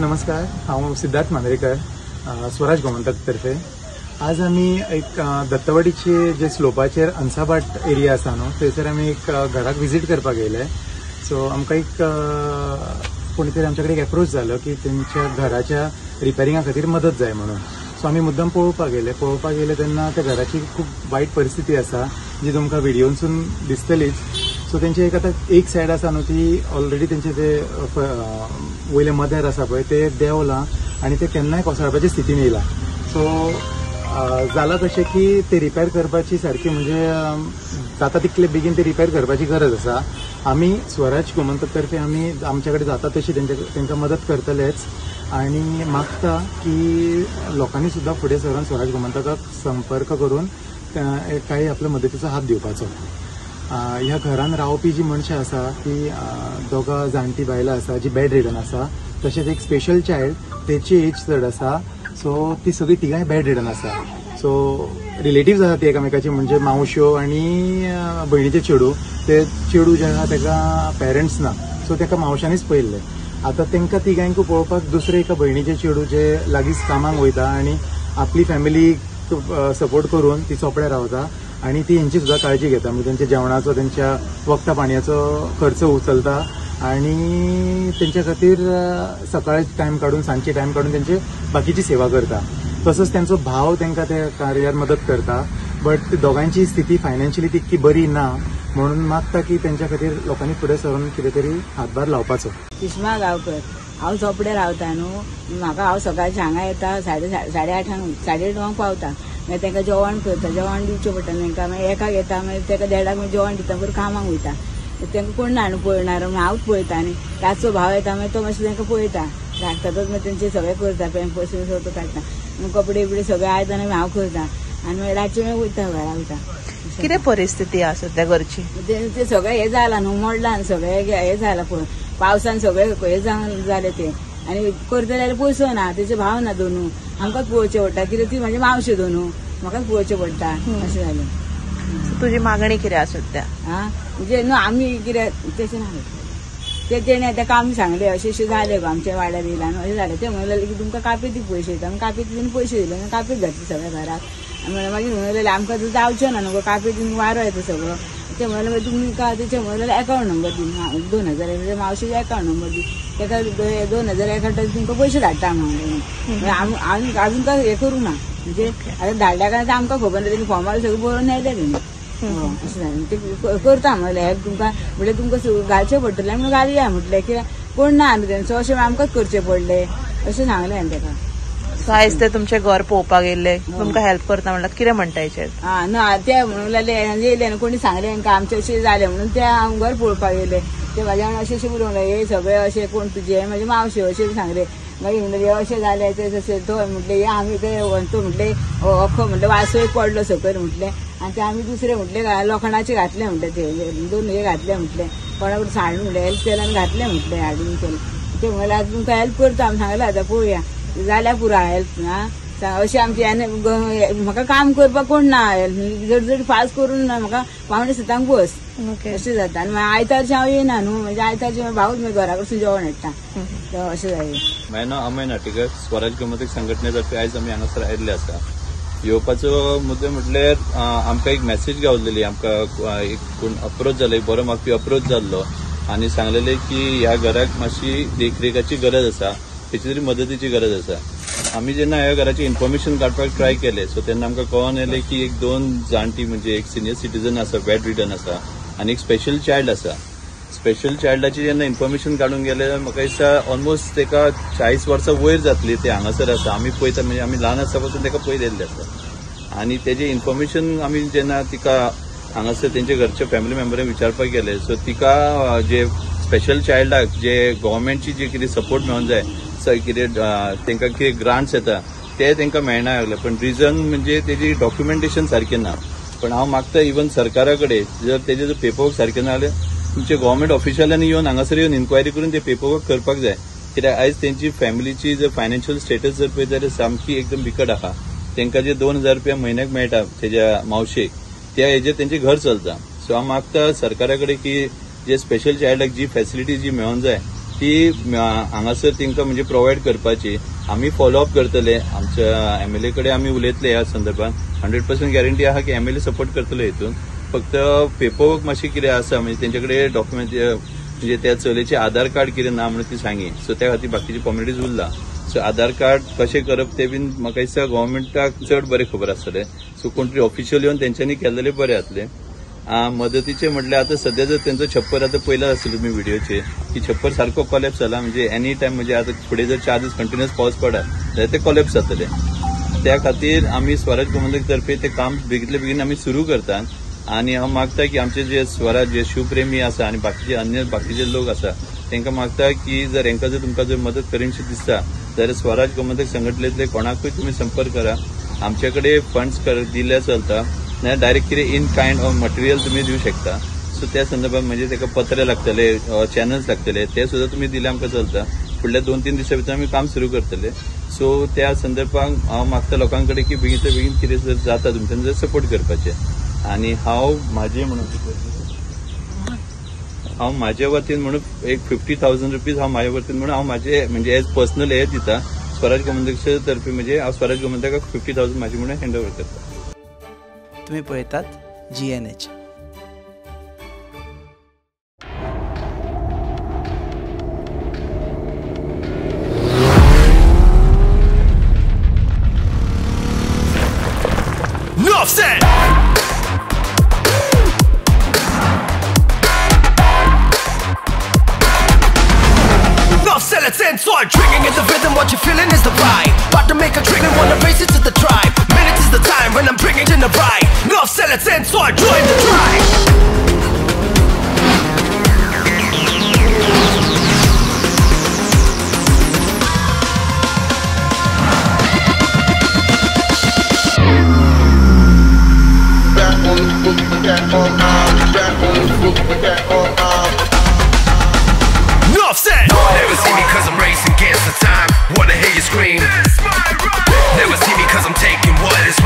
नमस्कार, हांव सिद्धार्थ मांद्रेकर, स्वराज गोमंतक तर्फे. आज आमी एक दत्तवाडीचे जे स्लोपाचेर अंसाबाट एरिया आसा न्हू, थंयसर आमी एक घराक विजीट करपाक येयले. सो आमकां एक कोणी तरी आमचे कडेन एप्रोच जालो की तेंच्या घराच्या रिपेरिंगा खातीर मदत जाय म्हणून. सो आमी मुद्दम पळोवपाक गेले तेन्ना त्या घराची खूब वायट परिस्थिती आसा जी तुमकां व्हिडिओनसून दिसतलीच. सो तेंचे एक सायड आसा न्हू, ती ऑलरेडी तेंचे ते वयले मदर आसा पळय ते देंवलां आनी ते केन्नाय कोसळपाचे स्थितीन येयला. सो जाला कशें की ते रिपेर करपाची सारकी म्हणजे जाता तितले बेगीन ते रिपेर करपाची गरज आसा. आमी स्वराज गोमंतक तर्फे आमी आमचे कडेन जाता तशी तेंकां मदत करतलेच आनी मागता की लोकांनी सुद्दां फुडें सरून स्वराज गोमंतकाक संपर्क करून काही आपल्या मदतीचो हात दिवपाचो. ह्या घरान रावपी जी मनशां आसा ती दोगां जाणटी बायलां आसा जी बेड रिडन आसा, तशेंच एक स्पेशल चायल्ड तेची एज चड आसा. सो ती सगळी तिगाय बेड रिडन आसा. सो रिलेटिव्स आसा ती एकामेकाची म्हणजे मावश्यो आनी भयणीचे चेडू. ते चेडू जे आसा ताका पेरंट्स ना, सो ताका मावशांनीच पळयल्ले. आतां तांकां तिगांयकू पळोवपाक दुसरे एका भयणीचे चेडू जे लागींच कामाक वयता आनी आपली फॅमिली सपोर्ट करून ती चोपड्यार रावता आणि ती यांची सुद्धा काळजी घेता. म्हणजे त्यांच्या जेवणाचो त्यांच्या वखदा पाणयाचो खर्च उचलता आणि त्यांच्या खातीर सकाळी टायम काढून सांजचे टायम काढून त्यांची बाकीची सेवा करता. तसंच त्यांचो भाव तांकां त्या कार्यार मदत करता. बट दोगांची स्थिती फायनान्शियली तितकी बरी ना म्हणून मागता की त्यांच्या खातीर लोकांनी फुडें सरून कितें तरी हातभार लावपाचो. सुषमा गांवकर, हांव चोपडे रावता न्हू. म्हाका हांव सकाळचें हांगा येता 8:30 पावता. मागीर तांकां जेवण करता, जेवण दिवचें पडटा तांकां. मागीर एकाक येता मागीर ताका देडाक मागीर जेवण दिता, बरें कामाक वयता. तांकां कोण ना न्हू पळयणार, हांवूच पळयता. आनी रातचो भाव येता मागीर तो मातशें तांकां पळयता. राखतातच मागीर तेंचे सगळें करता, पॅम्पर्स सगळं काडटा. कपडे बिडे सगळे आयदन हांव करता आनी मागीर रातचे मागीर वयता घरा वयता. कितें परिस्थिती आसा सद्या घरची? ते सगळें हें जालां न्हू, मोडलां सगळें हें जालां पळय. पावसान सगळें हें जावन जालें तें. आनी करता जाल्यार पयसो ना, तेचे भाव ना दोनू. आमकांच पळोवचें पडटा कित्याक ती म्हाजी मावशे दोनू, म्हाकाच पळोवचें पडटा. अशें जालें. तुजी मागणी कितें आसा सद्या? म्हणजे न्हू आमी कितें तशें ना, तेणे ताका आमी सांगलें अशें जालें गो आमच्या वाड्यार येयला न्हू, अशें जालें. ते म्हणलें की तुमकां कापेती पयशे दिता. आमी कापेतीन पयशे दिले, कापेत घातली सगळ्या घराक. मागीर म्हणलें आमकां तर जावचें ना न्हू, कापेतीन वारो येता सगळो. ते म्हणलें मागीर तुमकां तेचे म्हणलें अकावंट नंबर दी, 2000 मावशेचे अकावंट नंबर दी. ताका 2000 एकावंटाचे तुमकां पयशे धाडटा म्हणलें. आजून काय हें करूं ना, म्हणजे आतां धाडल्या काय आमकां खबर ना. तेणी फॉर्मार सगळें बरोवन येयलें तेणी. अशें जालें. ते करता म्हणलें हेल्प तुमकां, म्हणल्यार तुमकां घालचें पडटलें म्हणून घालया म्हटलें. कित्याक कोण ना न्हू तेंचो, अशें आमकांच करचें पडलें अशें सांगलें हांवें ताका. सो आयज ते तुमचें घर पळोवपाक येयले, तुमकां हेल्प करता म्हणल्यार कितें म्हणटा हेचेर? ना ते म्हणून येयले न्हू, कोणी सांगलें तांकां आमचें अशें जालें म्हणून ते हांव घर पळोवपाक येयले. ते म्हाज्या वांगडा अशें उलोवंक लागले, हे सगळे अशें कोण तुजे म्हाजे मावशे अशें सांगलें. मागीर म्हणलें अशें जालें ते तशें. तो म्हटलें हे आमी ते तो म्हटलें अख्खो म्हटलें वासो एक पडलो सकयल म्हटलें. आनी ते आमी दुसरे म्हटलें लोखंडाचे घातले म्हटलें, ते 2 हे घातले म्हटलें. कोणा कडेन हाडून म्हटलें हेल्प केला आनी घातले म्हटलें हाडून केलें. ते म्हणलें आतां तुमकां हेल्प करता आमी सांगलें. आतां पळोवया जाल्यार पुरो हेल्प. अशें आमचे म्हाका काम करपाक कोण ना, जड फास्ट करून म्हाका 5:30 बस अशें जाता. आनी आयतारचें हांव येना न्हू, म्हणजे आयतारचें भाऊच मागीर घरा कडसून जेवण हाडटा. अशें जालें. म्हाजें नांव अमय नाटेकर, स्वराज गोमंतक संघटने आयज आमी हांगासर आयिल्ले आसा. येवपाचो मुद्दो म्हटल्यार आमकां एक मॅसेज गावलेली. आमकां एक कोण अप्रोच जालो, एक बरो म्हाका अप्रोच जाल्लो आनी सांगलेलें की ह्या घराक मातशी देखरेखाची गरज आसा, तेची तरी मदतीची गरज आसा. आमी जेन्ना ह्या घराची इन्फॉर्मेशन काडपाक ट्राय केलें सो तेन्ना आमकां कळोन येलें की एक 2 जाणटी म्हणजे एक सिनियर सिटीजन आसा, बेड रिडन आसा आनी एक स्पेशल चायल्ड आसा. स्पेशल चायल्डाची जेन्ना इन्फॉर्मेशन काडून गेले म्हाका दिसता ऑलमोस्ट ताका 40 वर्सां वयर जातली. ते हांगासर आसा, आमी पळयता म्हणजे आमी ल्हान आसता पासून ताका पळयलेले आसा. आनी तेजें इन्फॉर्मेशन आमी जेन्ना तिका हांगासर तेंचे घरच्या फॅमिली मेंबरांक विचारपाक गेले सो तिका जे स्पेशल चायल्डाक जे गव्हर्मेंटची जे कितें सपोर्ट मेळोंक जाय, कितें तांकां कितें ग्रांट्स येता ते तांकां मेळना लागले. पण रिजन म्हणजे तेजी डॉक्युमेंटेशन सारकें ना. पण हांव मागता इवन सरकारा कडेन जर तेजे जर पेपरवर्क सारकें ना जाल्यार तुमचे गव्हर्मेंट ऑफिशियलांनी येवन हांगासर येवन इन्क्वायरी करून ते पेपरवर्क करपाक जाय. कित्याक आयज तेंची फॅमिलीची जर फायनान्शियल स्टेटस जर पळयत जाल्यार सामकी एकदम बिकट आहा. तांकां जे 2000 रुपया म्हयन्याक मेळटा तेज्या मावशेक त्या हेजेर तेंचें घर चलता. सो हांव मागता सरकारा कडेन की जे स्पेशल चायल्डाक जी फॅसिलिटी जी मेळोंक जाय ती हांगासर तांकां म्हणजे प्रोवायड करपाची आमी फॉलोअप करतले. आमच्या MLA कडे आमी उलयतले ह्या संदर्भात. 100% गॅरंटी आहा की MLA सपोर्ट करतले हितून. फक्त पेपरवर्क मातशें कितें आसा म्हणजे तेंचे कडेन डॉक्युमेंट म्हणजे त्या चलयेचे आधार कार्ड कितें ना म्हणून ती सांगी. सो त्या खातीर बाकीची फॉर्मेलिटीज उरला. सो आधार कार्ड कशें करप ते बीन म्हाका दिसता गव्हर्मेंटाक चड बरें खबर आसतलें. सो कोण तरी ऑफिशियल येवन तेंच्यांनी केल्लेले बरें जातलें. मदतीचे म्हटल्यार आता सध्या जर त्यांचं छप्पर आता पहिला असेल तुम्ही व्हिडिओचे की छप्पर सारखो कॉलेप्स जाला म्हणजे एनी टाइम म्हणजे आता पुढे जर 4 दीस कंटिन्युअस पावस पडा जाल्यार ते कॉलेप्स जातले. त्या खातीर आम्ही स्वराज गोमंतक तर्फे ते काम बेगीतले बेगीन आम्ही सुरू करतात. आणि हांव मागता की आमचे जे स्वराज जे शिवप्रेमी आसा आणि बाकीचे लोक आसा तांकां मागता की जर हांकां जर तुमकां जर मदत करीनशी दिसता जाल्यार स्वराज गोमंतक संघटनेतले कोणाकूय तुम्ही संपर्क करा. आमच्याकडे फंड्स दिले चलता ना डायरेक्ट कितें इन कायंड ऑफ मटेरियल तुम्ही दिवू शकता. सो त्या संदर्भात म्हणजे ताका पत्र लागतले चॅनल्स लागतले ते सुद्धा तुम्ही दिले आमकां चलता. फुडल्या 2-3 दिसां भितर आमी काम सुरू करतले. सो त्या संदर्भात हांव मागता लोकांकडे की बेगीतले बेगीन कितें जर जाता तुमच्यान जर सपोर्ट करपाचें. आणि हांव म्हाजे वतीन म्हणून एक 50,000 रुपीज हांव म्हाज्या वतीन म्हणून हांव म्हाजे म्हणजे एज पर्सनल हे दिता स्वराज गोमंतकाच्या तर्फे म्हणजे हांव स्वराज गोमंतकाक 50,000 म्हाजे म्हणून हँड ओवर करता. तुम्ही पळयतात GNH. Enough said. Enough said, let's end sword. Drinking is the rhythm, what you're feeling is the vibe. About to make a drink and wanna race it to the tribe. Minutes is the time when I'm bringing in the ride. Enough said, let's end sword. Join the tribe. Enough said. Never see me cause I'm racing against the time. Wanna hear you scream. Never see me cause I'm taking what is